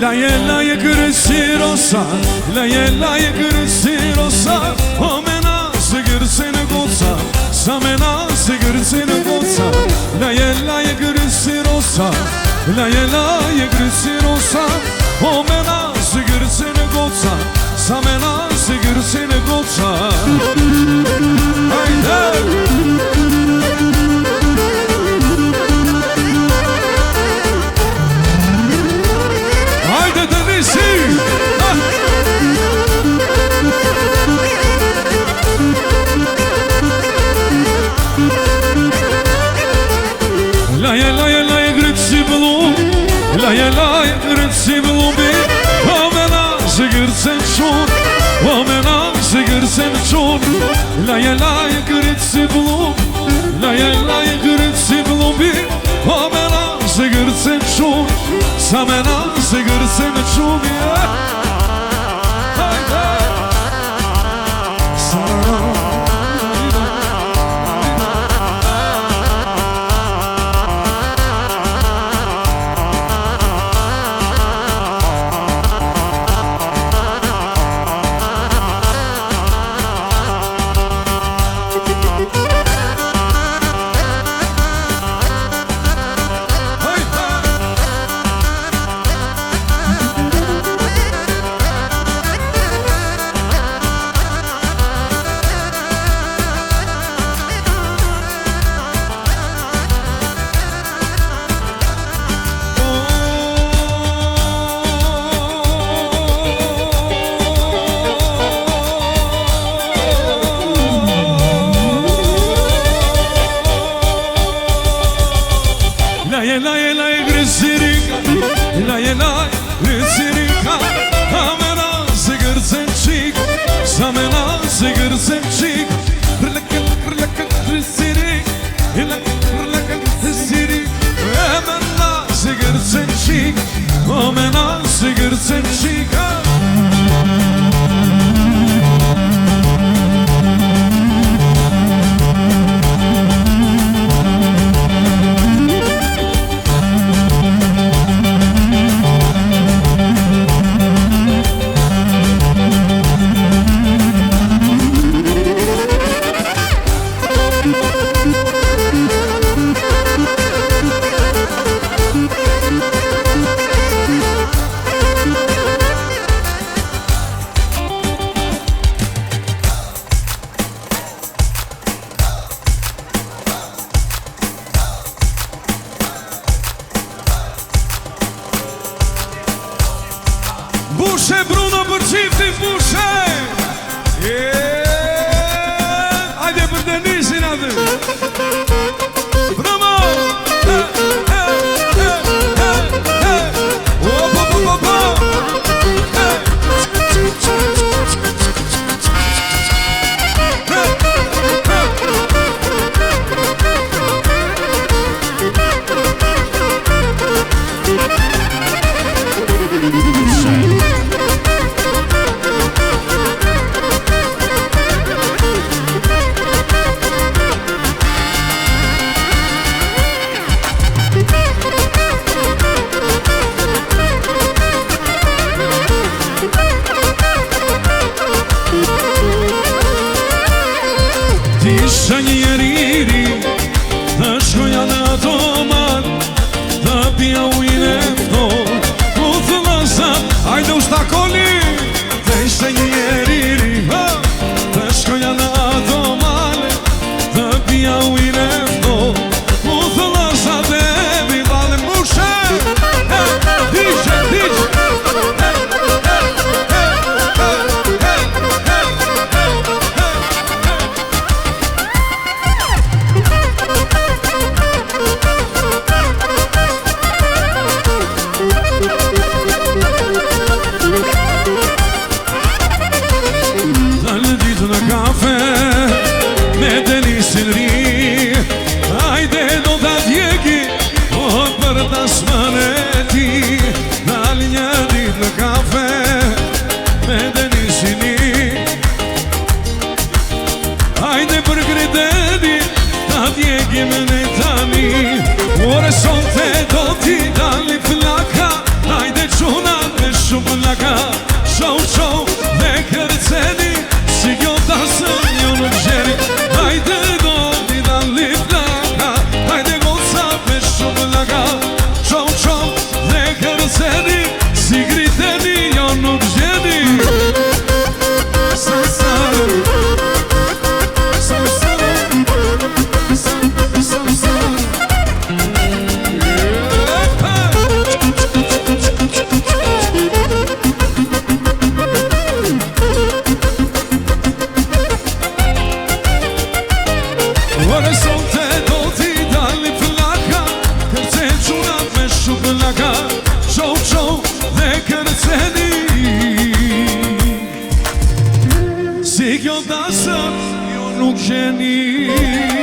Laje kërësi rosa, laje kërësi rosa, o mena se kërësi në goca, sa mena se kërësi në goca. Laje kërësi rosa, laje kërësi rosa, o mena se kërësi në goca, sa mena se kërësi në goca. Hajde! Laje grytë si bëllum, laje grytë si bëllumbi, o mena se gërëse në qunë, o mena se gërëse në qunë. Laje grytë si bëllum, laje grytë si bëllumbi, o mena se gërëse në qunë, sa mena se gërëse në qunë. Laje grisirika, laje grisirika, a mena se gërësen qik, sa mena se gërësen qik. Rlaka grisirik, rlaka grisirik, e mena se gërësen qik, o mena se gërësen qik. Bushe Bruno për qiftin bushe. Ajde për Denisin aty. Bravo. Tisha një jeriri, të shkoja në ato man, të pia ujnë e mdo, u të lëzat, ajde u shtakoni. Tisha një jeriri, të shkoja në ato man, të pia ujnë e mdo, u të lëzat e vidale mushe. plaka Show, show, dhe kërceni Si kjo tasën jo nuk gjeni Hajde do t'i dalli plaka Hajde goca me shumë plaka Show, show, dhe kërceni Si griteni jo nuk gjeni Ore sonte do t'i dalli plaka Kërcen qunat me shumë plaka Show, show, dhe kërceni Si kjo dasën jo nuk gjeni